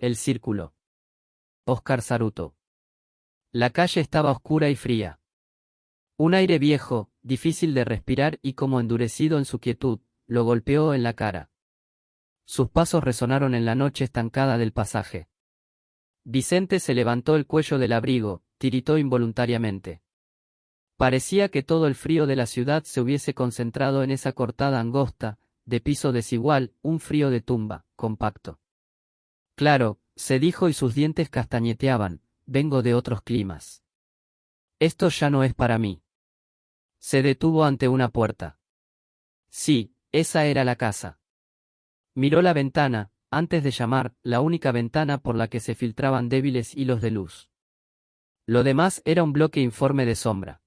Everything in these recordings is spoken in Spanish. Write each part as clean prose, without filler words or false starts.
El círculo. Óscar Saruto. La calle estaba oscura y fría. Un aire viejo, difícil de respirar y como endurecido en su quietud, lo golpeó en la cara. Sus pasos resonaron en la noche estancada del pasaje. Vicente se levantó el cuello del abrigo, tiritó involuntariamente. Parecía que todo el frío de la ciudad se hubiese concentrado en esa cortada angosta, de piso desigual, un frío de tumba, compacto. Claro, se dijo y sus dientes castañeteaban, vengo de otros climas. Esto ya no es para mí. Se detuvo ante una puerta. Sí, esa era la casa. Miró la ventana, antes de llamar, la única ventana por la que se filtraban débiles hilos de luz. Lo demás era un bloque informe de sombra.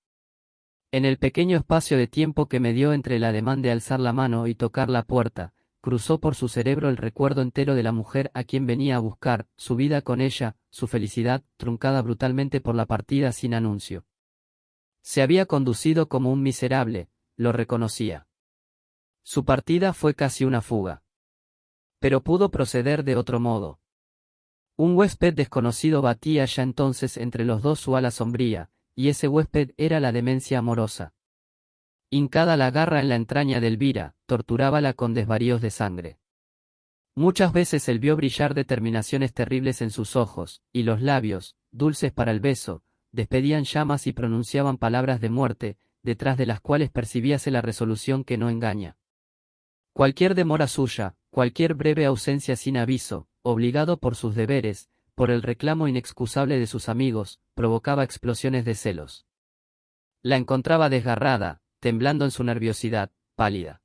En el pequeño espacio de tiempo que medió entre el ademán de alzar la mano y tocar la puerta, cruzó por su cerebro el recuerdo entero de la mujer a quien venía a buscar, su vida con ella, su felicidad, truncada brutalmente por la partida sin anuncio. Se había conducido como un miserable, lo reconocía. Su partida fue casi una fuga. Pero pudo proceder de otro modo. Un huésped desconocido batía ya entonces entre los dos su ala sombría, y ese huésped era la demencia amorosa. Hincada la garra en la entraña de Elvira, torturábala con desvaríos de sangre. Muchas veces él vio brillar determinaciones terribles en sus ojos, y los labios, dulces para el beso, despedían llamas y pronunciaban palabras de muerte, detrás de las cuales percibíase la resolución que no engaña. Cualquier demora suya, cualquier breve ausencia sin aviso, obligado por sus deberes, por el reclamo inexcusable de sus amigos, provocaba explosiones de celos. La encontraba desgarrada, temblando en su nerviosidad, pálida.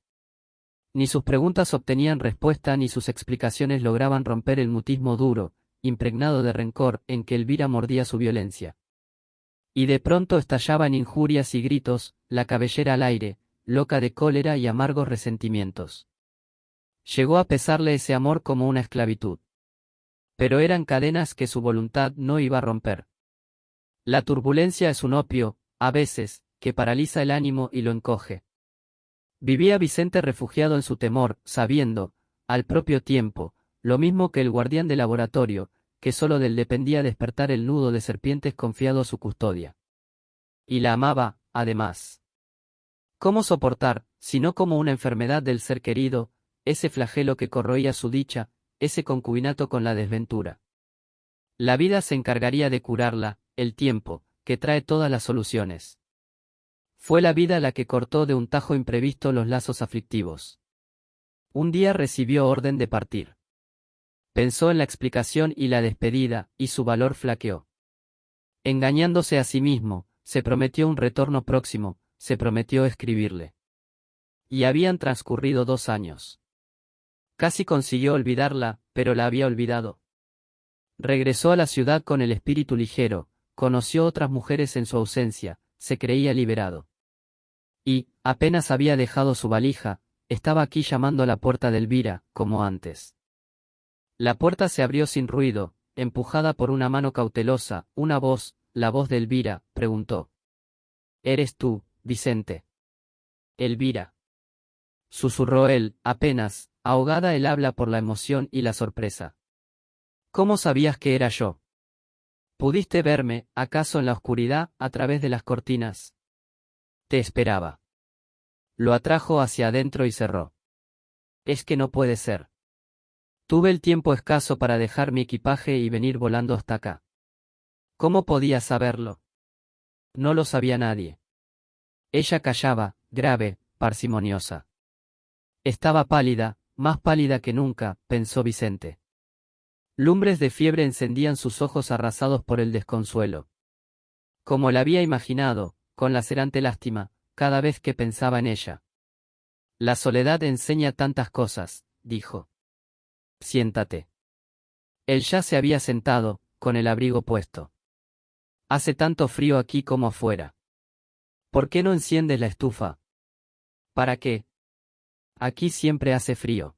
Ni sus preguntas obtenían respuesta ni sus explicaciones lograban romper el mutismo duro, impregnado de rencor, en que Elvira mordía su violencia. Y de pronto estallaba en injurias y gritos, la cabellera al aire, loca de cólera y amargos resentimientos. Llegó a pesarle ese amor como una esclavitud. Pero eran cadenas que su voluntad no iba a romper. La turbulencia es un opio, a veces, que paraliza el ánimo y lo encoge. Vivía Vicente refugiado en su temor, sabiendo, al propio tiempo, lo mismo que el guardián del laboratorio, que solo de él dependía despertar el nudo de serpientes confiado a su custodia. Y la amaba, además. ¿Cómo soportar, si no como una enfermedad del ser querido, ese flagelo que corroía su dicha, ese concubinato con la desventura? La vida se encargaría de curarla, el tiempo, que trae todas las soluciones. Fue la vida la que cortó de un tajo imprevisto los lazos aflictivos. Un día recibió orden de partir. Pensó en la explicación y la despedida, y su valor flaqueó. Engañándose a sí mismo, se prometió un retorno próximo, se prometió escribirle. Y habían transcurrido 2 años. Casi consiguió olvidarla, pero la había olvidado. Regresó a la ciudad con el espíritu ligero, conoció otras mujeres en su ausencia, se creía liberado. Y, apenas había dejado su valija, estaba aquí llamando a la puerta de Elvira, como antes. La puerta se abrió sin ruido, empujada por una mano cautelosa, una voz, la voz de Elvira, preguntó. ¿Eres tú, Vicente? Elvira. Susurró él, apenas, ahogada el habla por la emoción y la sorpresa. ¿Cómo sabías que era yo? ¿Pudiste verme, acaso en la oscuridad, a través de las cortinas? Te esperaba. Lo atrajo hacia adentro y cerró. Es que no puede ser. Tuve el tiempo escaso para dejar mi equipaje y venir volando hasta acá. ¿Cómo podía saberlo? No lo sabía nadie. Ella callaba, grave, parsimoniosa. Estaba pálida, más pálida que nunca, pensó Vicente. Lumbres de fiebre encendían sus ojos arrasados por el desconsuelo. Como la había imaginado, con lacerante lástima, cada vez que pensaba en ella. La soledad enseña tantas cosas, dijo. Siéntate. Él ya se había sentado, con el abrigo puesto. Hace tanto frío aquí como afuera. ¿Por qué no enciendes la estufa? ¿Para qué? Aquí siempre hace frío.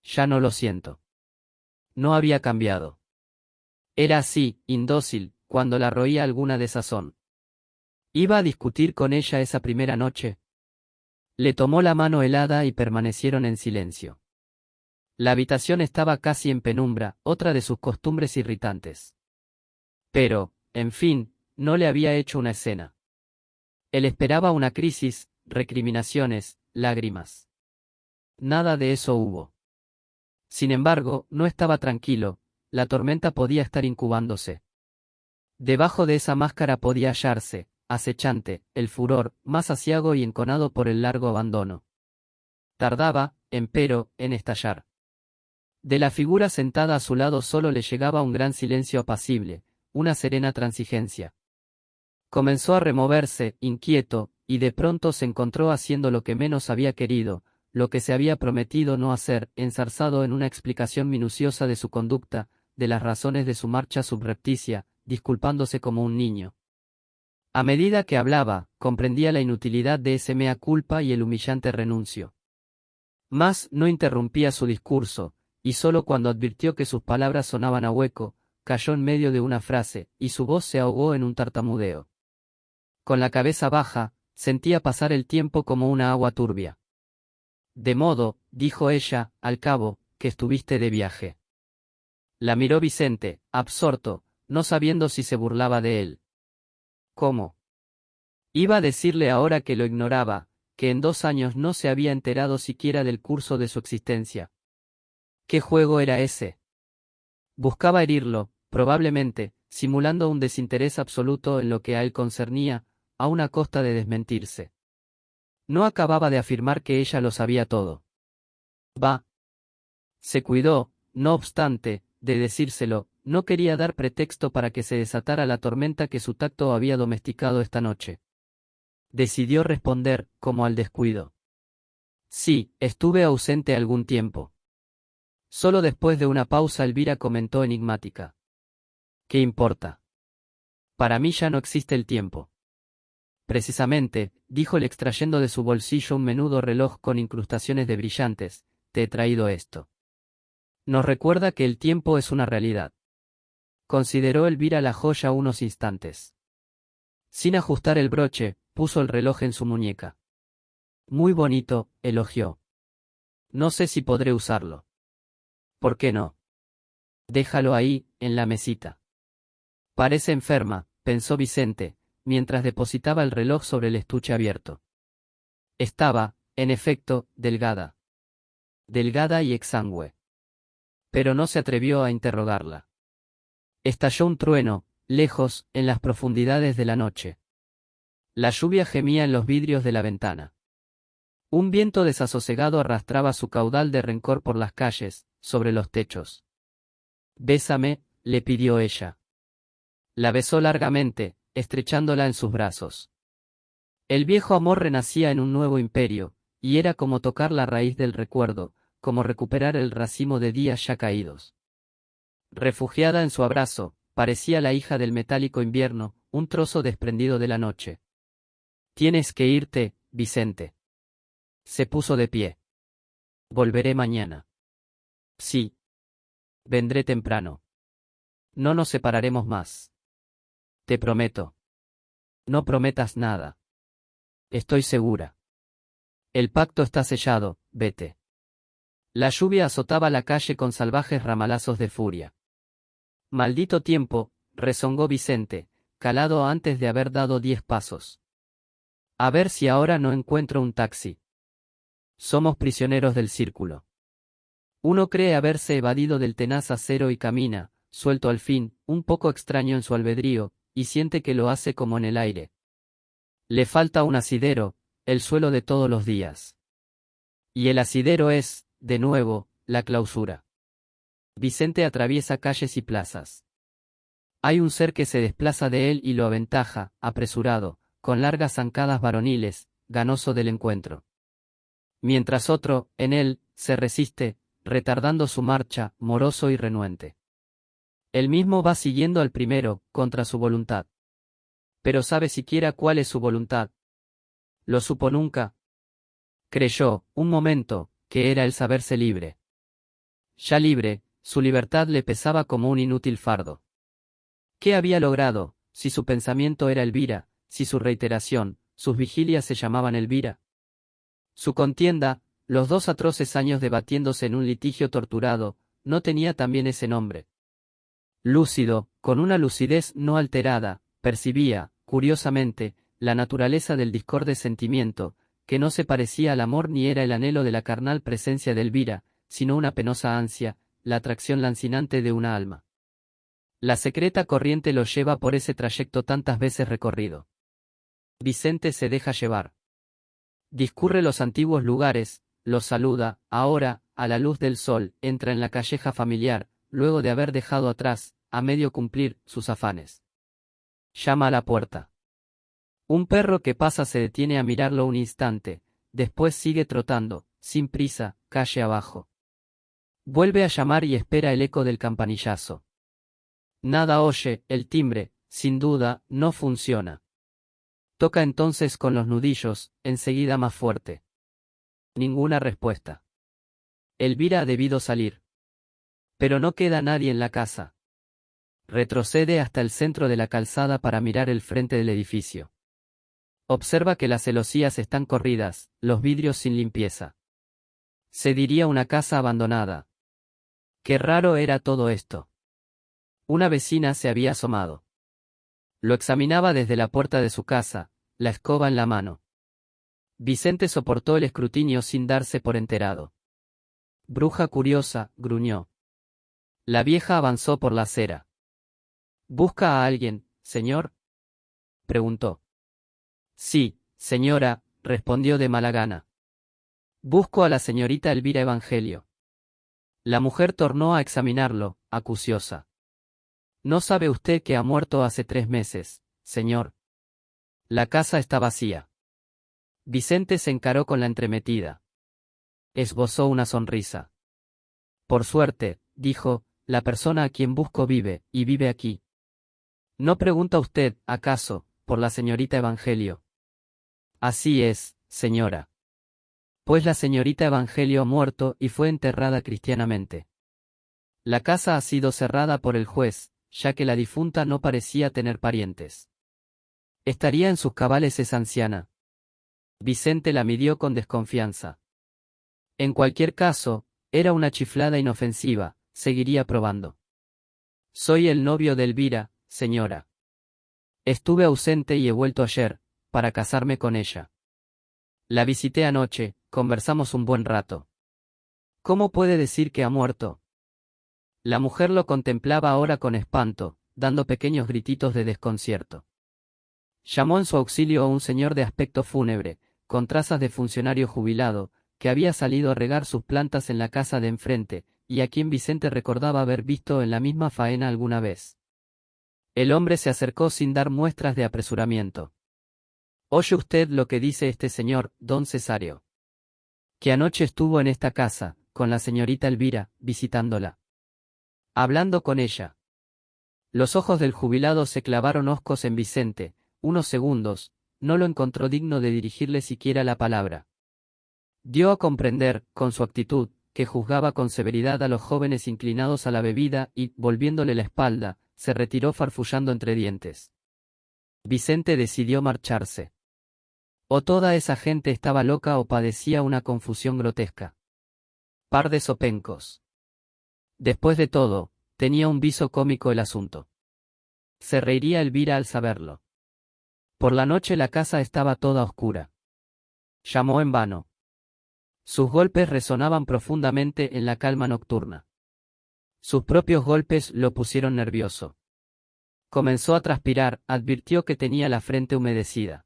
Ya no lo siento. No había cambiado. Era así, indócil, cuando la roía alguna desazón. ¿Iba a discutir con ella esa primera noche? Le tomó la mano helada y permanecieron en silencio. La habitación estaba casi en penumbra, otra de sus costumbres irritantes. Pero, en fin, no le había hecho una escena. Él esperaba una crisis, recriminaciones, lágrimas. Nada de eso hubo. Sin embargo, no estaba tranquilo, la tormenta podía estar incubándose. Debajo de esa máscara podía hallarse, acechante, el furor, más aciago y enconado por el largo abandono. Tardaba, empero, en estallar. De la figura sentada a su lado solo le llegaba un gran silencio apacible, una serena transigencia. Comenzó a removerse, inquieto, y de pronto se encontró haciendo lo que menos había querido, lo que se había prometido no hacer, enzarzado en una explicación minuciosa de su conducta, de las razones de su marcha subrepticia, disculpándose como un niño. A medida que hablaba, comprendía la inutilidad de ese mea culpa y el humillante renuncio. Mas no interrumpía su discurso, y solo cuando advirtió que sus palabras sonaban a hueco, cayó en medio de una frase, y su voz se ahogó en un tartamudeo. Con la cabeza baja, sentía pasar el tiempo como una agua turbia. De modo, dijo ella, al cabo, que estuviste de viaje. La miró Vicente, absorto, no sabiendo si se burlaba de él. ¿Cómo? Iba a decirle ahora que lo ignoraba, que en 2 años no se había enterado siquiera del curso de su existencia. ¿Qué juego era ese? Buscaba herirlo, probablemente, simulando un desinterés absoluto en lo que a él concernía, a una costa de desmentirse. No acababa de afirmar que ella lo sabía todo. Va. Se cuidó, no obstante, de decírselo, no quería dar pretexto para que se desatara la tormenta que su tacto había domesticado esta noche. Decidió responder, como al descuido. Sí, estuve ausente algún tiempo. Solo después de una pausa Elvira comentó enigmática. ¿Qué importa? Para mí ya no existe el tiempo. Precisamente, dijo él extrayendo de su bolsillo un menudo reloj con incrustaciones de brillantes, te he traído esto. Nos recuerda que el tiempo es una realidad. Consideró Elvira la joya unos instantes. Sin ajustar el broche, puso el reloj en su muñeca. Muy bonito, elogió. No sé si podré usarlo. ¿Por qué no? Déjalo ahí, en la mesita. Parece enferma, pensó Vicente, mientras depositaba el reloj sobre el estuche abierto. Estaba, en efecto, delgada. Delgada y exangüe. Pero no se atrevió a interrogarla. Estalló un trueno, lejos, en las profundidades de la noche. La lluvia gemía en los vidrios de la ventana. Un viento desasosegado arrastraba su caudal de rencor por las calles, sobre los techos. Bésame, le pidió ella. La besó largamente, estrechándola en sus brazos. El viejo amor renacía en un nuevo imperio, y era como tocar la raíz del recuerdo, como recuperar el racimo de días ya caídos. Refugiada en su abrazo, parecía la hija del metálico invierno, un trozo desprendido de la noche. Tienes que irte, Vicente. Se puso de pie. Volveré mañana. Sí. Vendré temprano. No nos separaremos más. Te prometo. No prometas nada. Estoy segura. El pacto está sellado, vete. La lluvia azotaba la calle con salvajes ramalazos de furia. Maldito tiempo, rezongó Vicente, calado antes de haber dado 10 pasos. A ver si ahora no encuentro un taxi. Somos prisioneros del círculo. Uno cree haberse evadido del tenaz acero y camina, suelto al fin, un poco extraño en su albedrío, y siente que lo hace como en el aire. Le falta un asidero, el suelo de todos los días. Y el asidero es, de nuevo, la clausura. Vicente atraviesa calles y plazas. Hay un ser que se desplaza de él y lo aventaja, apresurado, con largas zancadas varoniles, ganoso del encuentro. Mientras otro, en él, se resiste, retardando su marcha, moroso y renuente. Él mismo va siguiendo al primero, contra su voluntad. Pero ¿sabe siquiera cuál es su voluntad? ¿Lo supo nunca? Creyó, un momento, que era el saberse libre. Ya libre, su libertad le pesaba como un inútil fardo. ¿Qué había logrado, si su pensamiento era Elvira, si su reiteración, sus vigilias se llamaban Elvira? Su contienda, Los 2 atroces años debatiéndose en un litigio torturado, ¿no tenía también ese nombre? Lúcido, con una lucidez no alterada, percibía, curiosamente, la naturaleza del discorde sentimiento, que no se parecía al amor ni era el anhelo de la carnal presencia de Elvira, sino una penosa ansia, la atracción lancinante de una alma. La secreta corriente lo lleva por ese trayecto tantas veces recorrido. Vicente se deja llevar. Discurre los antiguos lugares, los saluda, ahora, a la luz del sol, entra en la calleja familiar, luego de haber dejado atrás, a medio cumplir, sus afanes. Llama a la puerta. Un perro que pasa se detiene a mirarlo un instante, después sigue trotando, sin prisa, calle abajo. Vuelve a llamar y espera el eco del campanillazo. Nada oye, el timbre, sin duda, no funciona. Toca entonces con los nudillos, enseguida más fuerte. Ninguna respuesta. Elvira ha debido salir. Pero no queda nadie en la casa. Retrocede hasta el centro de la calzada para mirar el frente del edificio. Observa que las celosías están corridas, los vidrios sin limpieza. Se diría una casa abandonada. Qué raro era todo esto. Una vecina se había asomado. Lo examinaba desde la puerta de su casa, la escoba en la mano. Vicente soportó el escrutinio sin darse por enterado. Bruja curiosa, gruñó. La vieja avanzó por la acera. ¿Busca a alguien, señor?, preguntó. Sí, señora, respondió de mala gana. Busco a la señorita Elvira Evangelio. La mujer tornó a examinarlo, acuciosa. ¿No sabe usted que ha muerto hace 3 meses, señor? La casa está vacía. Vicente se encaró con la entremetida. Esbozó una sonrisa. Por suerte, dijo, la persona a quien busco vive, y vive aquí. ¿No pregunta usted, acaso, por la señorita Evangelio? Así es, señora. Pues la señorita Evangelio ha muerto y fue enterrada cristianamente. La casa ha sido cerrada por el juez, ya que la difunta no parecía tener parientes. ¿Estaría en sus cabales esa anciana? Vicente la midió con desconfianza. En cualquier caso, era una chiflada inofensiva, seguiría probando. Soy el novio de Elvira, señora. Estuve ausente y he vuelto ayer, para casarme con ella. La visité anoche, conversamos un buen rato. ¿Cómo puede decir que ha muerto? La mujer lo contemplaba ahora con espanto, dando pequeños grititos de desconcierto. Llamó en su auxilio a un señor de aspecto fúnebre, con trazas de funcionario jubilado, que había salido a regar sus plantas en la casa de enfrente, y a quien Vicente recordaba haber visto en la misma faena alguna vez. El hombre se acercó sin dar muestras de apresuramiento. ¿Oye usted lo que dice este señor, don Cesario? Que anoche estuvo en esta casa, con la señorita Elvira, visitándola. Hablando con ella. Los ojos del jubilado se clavaron hoscos en Vicente, unos segundos, no lo encontró digno de dirigirle siquiera la palabra. Dio a comprender, con su actitud, que juzgaba con severidad a los jóvenes inclinados a la bebida y, volviéndole la espalda, se retiró farfullando entre dientes. Vicente decidió marcharse. O toda esa gente estaba loca o padecía una confusión grotesca. Par de zopencos. Después de todo, tenía un viso cómico el asunto. Se reiría Elvira al saberlo. Por la noche la casa estaba toda oscura. Llamó en vano. Sus golpes resonaban profundamente en la calma nocturna. Sus propios golpes lo pusieron nervioso. Comenzó a transpirar, advirtió que tenía la frente humedecida.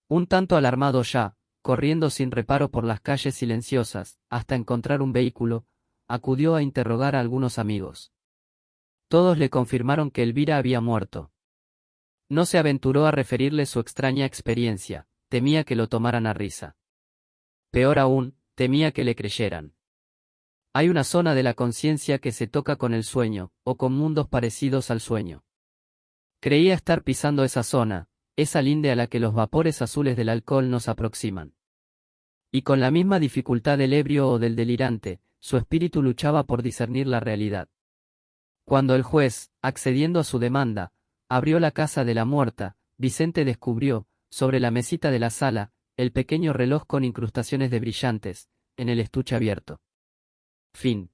Un tanto alarmado ya, corriendo sin reparo por las calles silenciosas, hasta encontrar un vehículo, acudió a interrogar a algunos amigos. Todos le confirmaron que Elvira había muerto. No se aventuró a referirle su extraña experiencia, temía que lo tomaran a risa. Peor aún, temía que le creyeran. Hay una zona de la conciencia que se toca con el sueño, o con mundos parecidos al sueño. Creía estar pisando esa zona, esa linde a la que los vapores azules del alcohol nos aproximan. Y con la misma dificultad del ebrio o del delirante, su espíritu luchaba por discernir la realidad. Cuando el juez, accediendo a su demanda, abrió la casa de la muerta, Vicente descubrió, sobre la mesita de la sala, el pequeño reloj con incrustaciones de brillantes, en el estuche abierto. Fin.